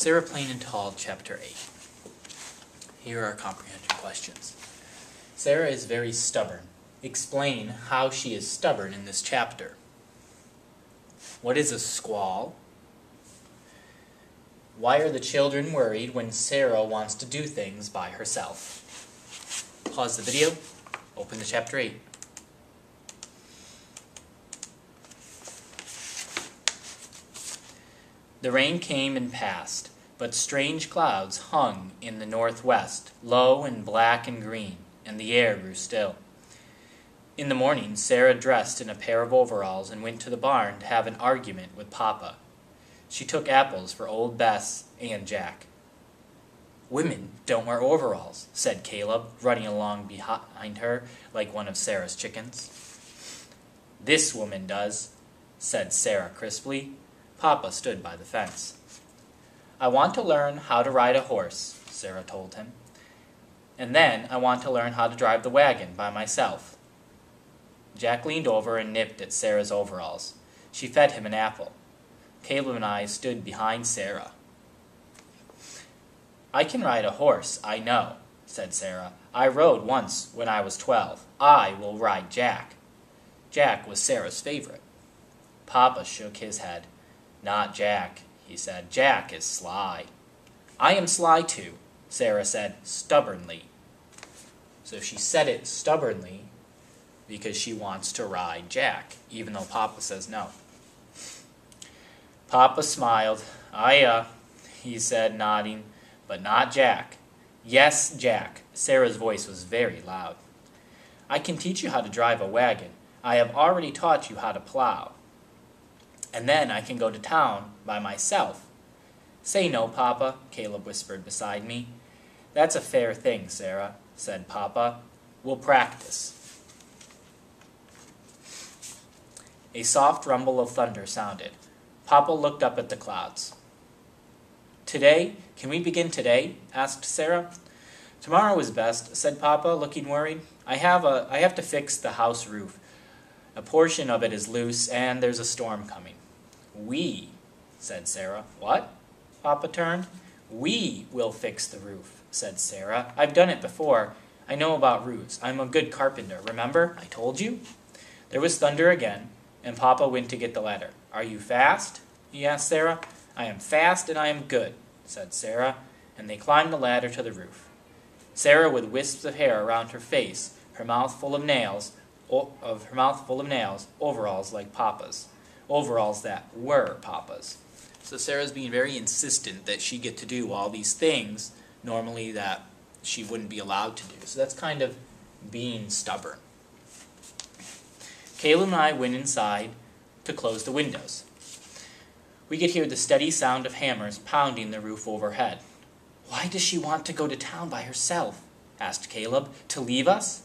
Sarah Plain and Tall, Chapter 8. Here are comprehension questions. Sarah is very stubborn. Explain how she is stubborn in this chapter. What is a squall? Why are the children worried when Sarah wants to do things by herself? Pause the video, open to Chapter 8. The rain came and passed, but strange clouds hung in the northwest, low and black and green, and the air grew still. In the morning, Sarah dressed in a pair of overalls and went to the barn to have an argument with Papa. She took apples for old Bess and Jack. "Women don't wear overalls," said Caleb, running along behind her like one of Sarah's chickens. "This woman does," said Sarah crisply. Papa stood by the fence. "I want to learn how to ride a horse," Sarah told him. "And then I want to learn how to drive the wagon by myself." Jack leaned over and nipped at Sarah's overalls. She fed him an apple. Caleb and I stood behind Sarah. "I can ride a horse, I know," said Sarah. "I rode once when I was 12. I will ride Jack." Jack was Sarah's favorite. Papa shook his head. "Not Jack," he said. "Jack is sly." "I am sly too," Sarah said stubbornly. So she said it stubbornly because she wants to ride Jack, even though Papa says no. Papa smiled. He said, nodding, "but not Jack." "Yes, Jack." Sarah's voice was very loud. "I can teach you how to drive a wagon. I have already taught you how to plow. And then I can go to town by myself." "Say no, Papa," Caleb whispered beside me. "That's a fair thing, Sarah," said Papa. "We'll practice." A soft rumble of thunder sounded. Papa looked up at the clouds. "Today? Can we begin today?" asked Sarah. "Tomorrow is best," said Papa, looking worried. I have to fix the house roof. A portion of it is loose, and there's a storm coming." "We," said Sarah. "What?" Papa turned. "We will fix the roof," said Sarah. "I've done it before. I know about roofs. I'm a good carpenter. Remember? I told you." There was thunder again, and Papa went to get the ladder. "Are you fast?" he asked Sarah. "I am fast and I am good," said Sarah, and they climbed the ladder to the roof. Sarah with wisps of hair around her face, her mouth full of nails, overalls like Papa's. Overalls that were Papa's. So Sarah's being very insistent that she get to do all these things normally that she wouldn't be allowed to do. So that's kind of being stubborn. Caleb and I went inside to close the windows. We could hear the steady sound of hammers pounding the roof overhead. "Why does she want to go to town by herself?" asked Caleb. "To leave us?"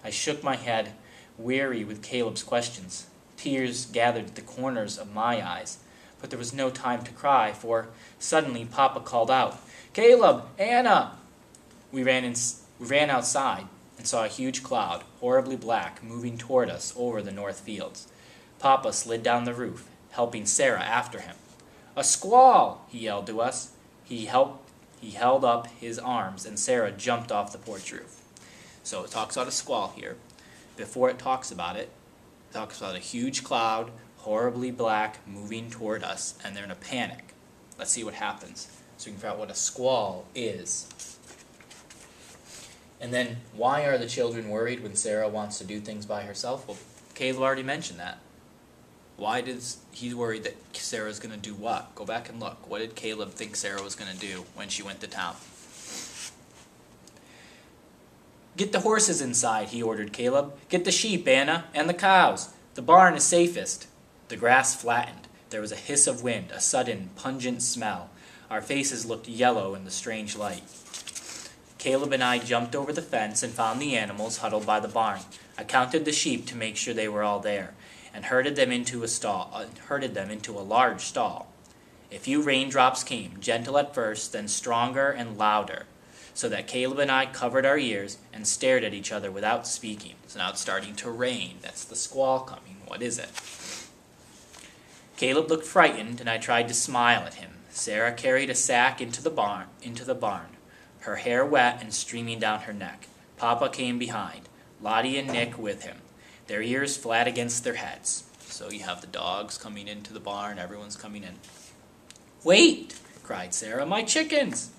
I shook my head, weary with Caleb's questions. Tears gathered at the corners of my eyes, but there was no time to cry, for suddenly Papa called out, "Caleb! Anna!" We ran outside and saw a huge cloud, horribly black, moving toward us over the north fields. Papa slid down the roof, helping Sarah after him. "A squall!" he yelled to us. He held up his arms, and Sarah jumped off the porch roof. So it talks about a squall here. Before it talks about it talks about a huge cloud, horribly black, moving toward us, and they're in a panic. Let's see what happens, so we can figure out what a squall is. And then, why are the children worried when Sarah wants to do things by herself? Well, Caleb already mentioned that. Why does he worried that Sarah's going to do what? Go back and look. What did Caleb think Sarah was going to do when she went to town? "Get the horses inside," he ordered Caleb. "Get the sheep, Anna, and the cows. The barn is safest." The grass flattened. There was a hiss of wind, a sudden, pungent smell. Our faces looked yellow in the strange light. Caleb and I jumped over the fence and found the animals huddled by the barn. I counted the sheep to make sure they were all there, and herded them into a large stall. A few raindrops came, gentle at first, then stronger and louder, so that Caleb and I covered our ears and stared at each other without speaking. So now it's starting to rain. That's the squall coming. What is it? Caleb looked frightened, and I tried to smile at him. Sarah carried a sack into the barn, her hair wet and streaming down her neck. Papa came behind, Lottie and Nick with him, their ears flat against their heads. So you have the dogs coming into the barn, everyone's coming in. "Wait!" cried Sarah, "my chickens!"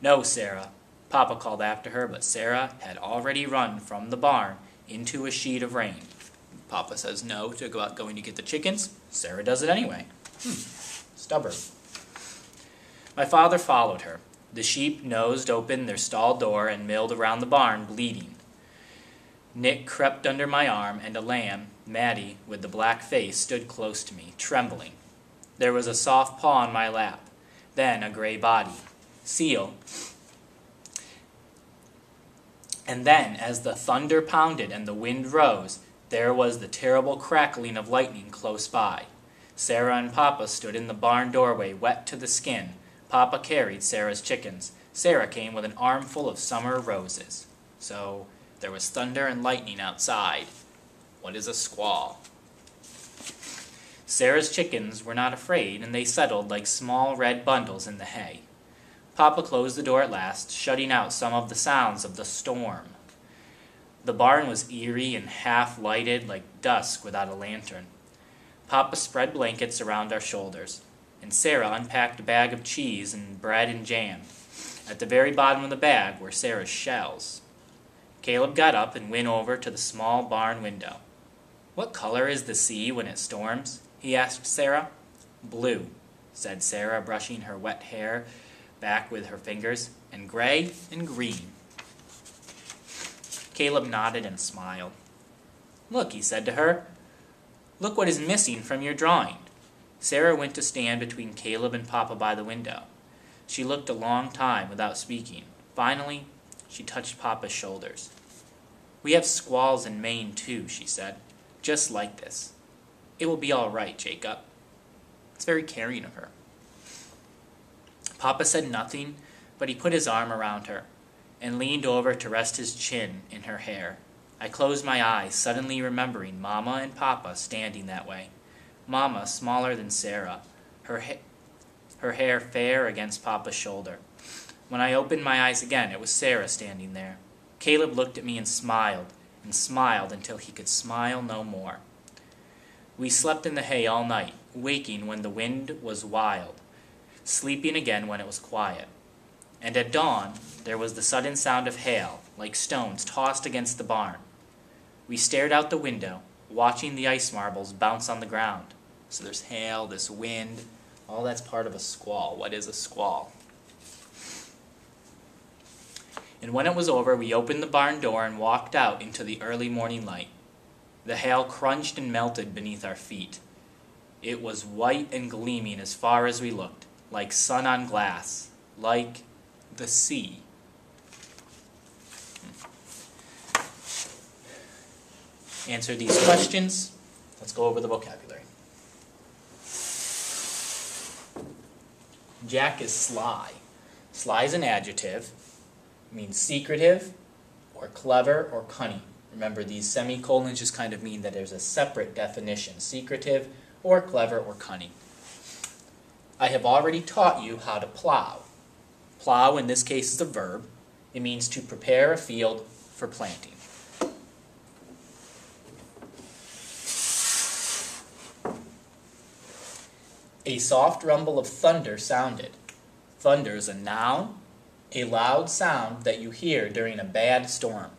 "No, Sarah," Papa called after her, but Sarah had already run from the barn into a sheet of rain. Papa says no to going to get the chickens. Sarah does it anyway. Stubborn. My father followed her. The sheep nosed open their stall door and milled around the barn, bleating. Nick crept under my arm, and a lamb, Maddie, with the black face, stood close to me, trembling. There was a soft paw on my lap, then a gray body. Seal. And then, as the thunder pounded and the wind rose, there was the terrible crackling of lightning close by. Sarah and Papa stood in the barn doorway, wet to the skin. Papa carried Sarah's chickens. Sarah came with an armful of summer roses. So there was thunder and lightning outside. What is a squall? Sarah's chickens were not afraid, and they settled like small red bundles in the hay. Papa closed the door at last, shutting out some of the sounds of the storm. The barn was eerie and half-lighted like dusk without a lantern. Papa spread blankets around our shoulders, and Sarah unpacked a bag of cheese and bread and jam. At the very bottom of the bag were Sarah's shells. Caleb got up and went over to the small barn window. "What color is the sea when it storms?" he asked Sarah. "Blue," said Sarah, brushing her wet hair back with her fingers, "and gray and green." Caleb nodded and smiled. "Look," he said to her. "Look what is missing from your drawing." Sarah went to stand between Caleb and Papa by the window. She looked a long time without speaking. Finally, she touched Papa's shoulders. "We have squalls in Maine too," she said, "just like this. It will be all right, Jacob." It's very caring of her. Papa said nothing, but he put his arm around her and leaned over to rest his chin in her hair. I closed my eyes, suddenly remembering Mama and Papa standing that way. Mama, smaller than Sarah, her hair fair against Papa's shoulder. When I opened my eyes again, it was Sarah standing there. Caleb looked at me and smiled until he could smile no more. We slept in the hay all night, waking when the wind was wild, sleeping again when it was quiet. And at dawn, there was the sudden sound of hail, like stones tossed against the barn. We stared out the window, watching the ice marbles bounce on the ground. So there's hail, this wind, all that's part of a squall. What is a squall? And when it was over, we opened the barn door and walked out into the early morning light. The hail crunched and melted beneath our feet. It was white and gleaming as far as we looked, like sun on glass, like the sea. Answer these questions. Let's go over the vocabulary. Jack is sly. Sly is an adjective. It means secretive or clever or cunning. Remember, these semicolons just kind of mean that there's a separate definition, secretive or clever or cunning. I have already taught you how to plow. Plow, in this case, is a verb. It means to prepare a field for planting. A soft rumble of thunder sounded. Thunder is a noun, a loud sound that you hear during a bad storm.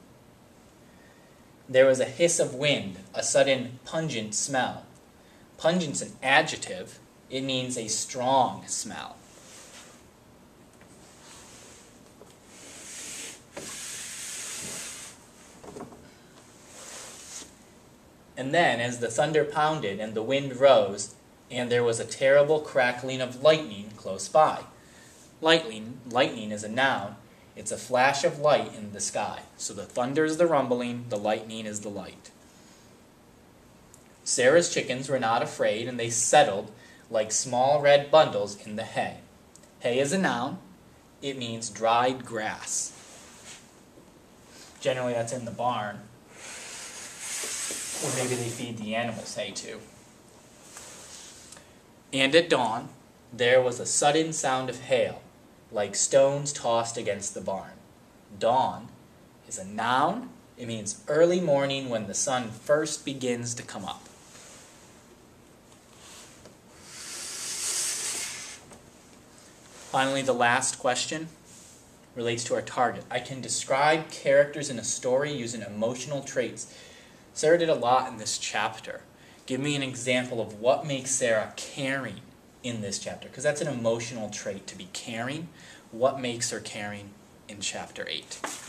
There was a hiss of wind, a sudden pungent smell. Pungent's an adjective. It means a strong smell. And then, as the thunder pounded and the wind rose, and there was a terrible crackling of lightning close by. Lightning is a noun. It's a flash of light in the sky. So the thunder is the rumbling, the lightning is the light. Sarah's chickens were not afraid, and they settled like small red bundles in the hay. Hay is a noun. It means dried grass. Generally that's in the barn. Or maybe they feed the animals hay too. And at dawn, There was a sudden sound of hail, like stones tossed against the barn. Dawn is a noun. It means early morning when the sun first begins to come up. Finally, the last question relates to our target. I can describe characters in a story using emotional traits. Sarah did a lot in this chapter. Give me an example of what makes Sarah caring in this chapter, because that's an emotional trait, to be caring. What makes her caring in chapter 8?